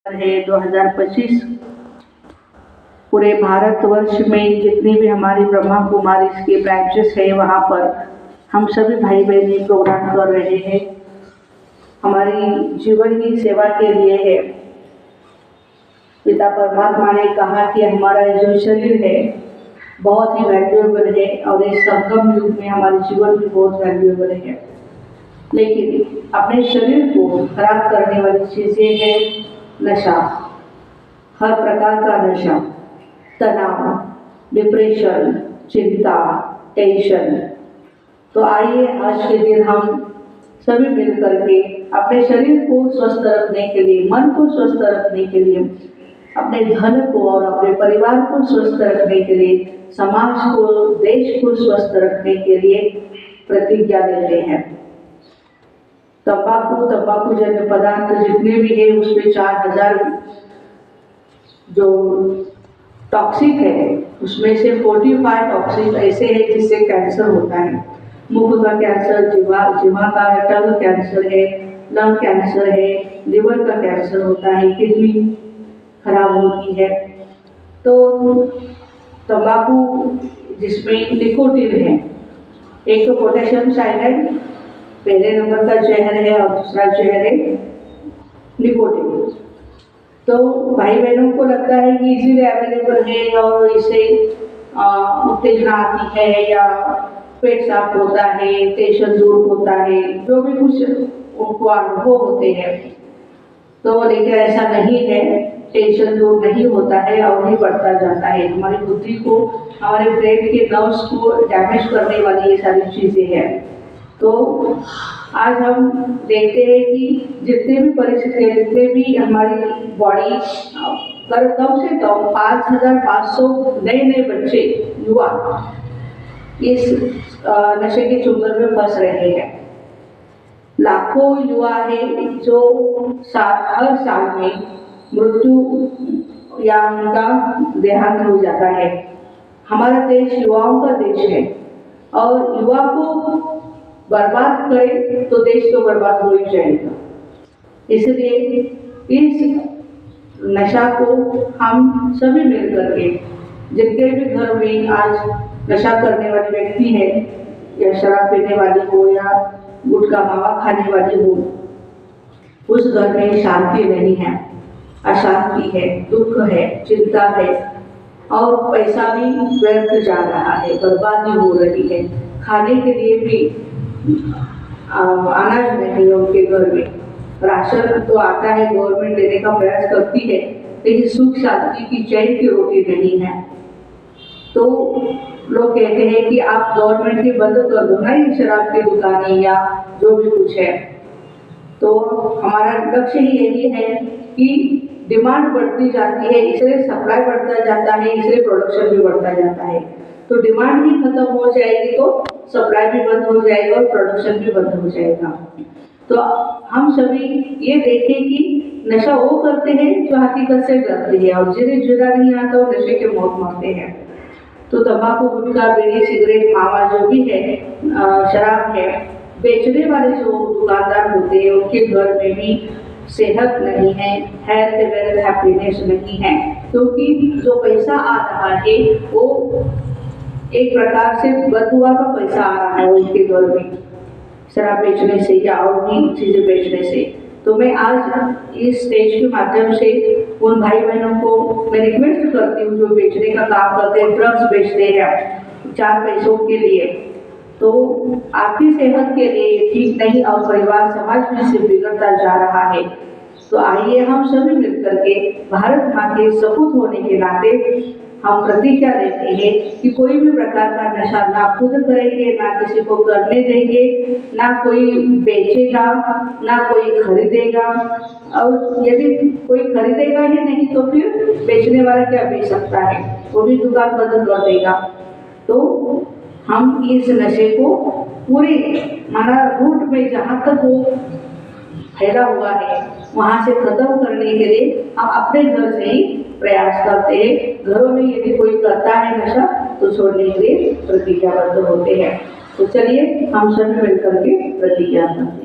है 2025 पूरे भारतवर्ष में जितनी भी हमारी ब्रह्मा कुमारी के ब्रांचेस है वहाँ पर हम सभी भाई बहनी प्रोग्राम कर रहे हैं। हमारी जीवन की सेवा के लिए है। पिता परमात्मा ने कहा कि हमारा जो शरीर है बहुत ही वैल्यूएबल है और इस संगम युग में हमारे जीवन भी बहुत वैल्यूएबल है, लेकिन अपने शरीर को खराब करने वाली चीजें हैं नशा, हर प्रकार का नशा, तनाव, डिप्रेशन, चिंता, टेंशन। तो आइए आज के दिन हम सभी मिलकर के अपने शरीर को स्वस्थ रखने के लिए, मन को स्वस्थ रखने के लिए, अपने धन को और अपने परिवार को स्वस्थ रखने के लिए, समाज को, देश को स्वस्थ रखने के लिए प्रतिज्ञा लेते हैं। तंबाकू जन्य पदार्थ जितने भी है उसमें 4000 जो टॉक्सिक है उसमें से 45 टॉक्सिक ऐसे है जिससे कैंसर होता है। मुख का कैंसर, जिह्वा का, टंग कैंसर है, लंग कैंसर है, लिवर का कैंसर होता है, किडनी खराब होती है। तो तंबाकू जिसमें निकोटीन है, एक तो पोटेशियम साइनाइड पहले नंबर का जहर है और दूसरा जहर है निकोटीन। तो भाई बहनों को लगता है कि इजीली अवेलेबल है और इससे उत्तेजना आती है या पेट साफ होता है, टेंशन दूर होता है, जो भी कुछ उनको अनुभव होते हैं। तो लेकिन ऐसा नहीं है, टेंशन दूर नहीं होता है और ही बढ़ता जाता है। हमारी बुद्धि को, हमारे ब्रेन के नर्व्स को डैमेज करने वाली ये सारी चीज़ें हैं। तो आज हम देखते हैं कि जितने भी परिस्थितियाँ, जितने भी हमारी बॉडी, कम से कम 5500 नए बच्चे, युवा इस नशे के चुंगल में फंस रहे हैं। लाखों युवा है जो हर साल में मृत्यु या उनका देहांत हो जाता है। हमारा देश युवाओं का देश है और युवा को बर्बाद करे तो देश तो बर्बाद हो ही जाएगा। इसलिए इस नशा को हम सभी मिलकर के, जिनके भी घर में आज नशा करने वाले व्यक्ति है, या शराब पीने वाली हो या गुटखा मावा खाने वाली हो, उस घर में शांति नहीं है, अशांति है, दुख है, चिंता है और पैसा भी व्यर्थ जा रहा है, बर्बादी हो रही है। खाने के लिए भी अनाज नहीं है उनके घर में। राशन तो आता है, गवर्नमेंट देने का प्रयास करती है, लेकिन सुख शांति की चैन की रोटी नहीं है। तो लोग कहते हैं कि आप गवर्नमेंट की बंद कर दो ना ये शराब की दुकानें या जो भी कुछ है। तो हमारा लक्ष्य ही यही है कि डिमांड बढ़ती जाती है, इसलिए सप्लाई बढ़ता जाता है, इसलिए प्रोडक्शन भी बढ़ता जाता है। तो डिमांड ही खत्म हो जाएगी तो सप्लाई भी बंद हो जाएगा और प्रोडक्शन भी बंद हो जाएगा। तो हम सभी ये देखें कि नशा वो करते हैं जो हकीकत से डरते हैं और जिन्हें जुड़ा नहीं आता वो नशे के मौत मरते हैं। तो तंबाकू, गुटखा, बीड़ी, सिगरेट, मावा जो भी है, शराब है, बेचने वाले जो दुकानदार होते हैं उनके घर में भी सेहत नहीं है, हेल्थ वेल्थ हैप्पीनेस नहीं है, क्योंकि जो पैसा आ रहा है वो एक प्रकार से बदुआ का पैसा आ रहा है उनके घर में, शराब बेचने से या और भी चीजें बेचने से। तो मैं आज इस स्टेज के माध्यम से उन भाई बहनों को मैं रिक्वेस्ट करती हूँ जो बेचने का काम करते हैं, ड्रग्स बेचते हैं 4 पैसों के लिए, तो आपकी सेहत के लिए ठीक नहीं और परिवार समाज में से बिगड़ता जा रहा है। तो आइए हम सभी मिलकर के भारत माँ के सपूत होने के नाते हम प्रतिज्ञा लेते हैं कि कोई भी प्रकार का नशा ना खुद करेंगे, ना किसी को करने देंगे, ना कोई बेचेगा, ना कोई खरीदेगा, और यदि कोई खरीदेगा ही नहीं तो फिर बेचने वाला क्या बेच सकता है, वो भी दुकान बंद कर देगा। तो हम इस नशे को पूरे माना रूट में जहाँ तक वो फैला हुआ है वहाँ से खत्म करने के लिए हम अपने घर से ही प्रयास करते हैं। घरों में यदि कोई करता है नशा तो छोड़ने के लिए प्रतिज्ञाबद्ध होते हैं। तो चलिए हम सभी मिलकर के प्रतिज्ञा करते हैं।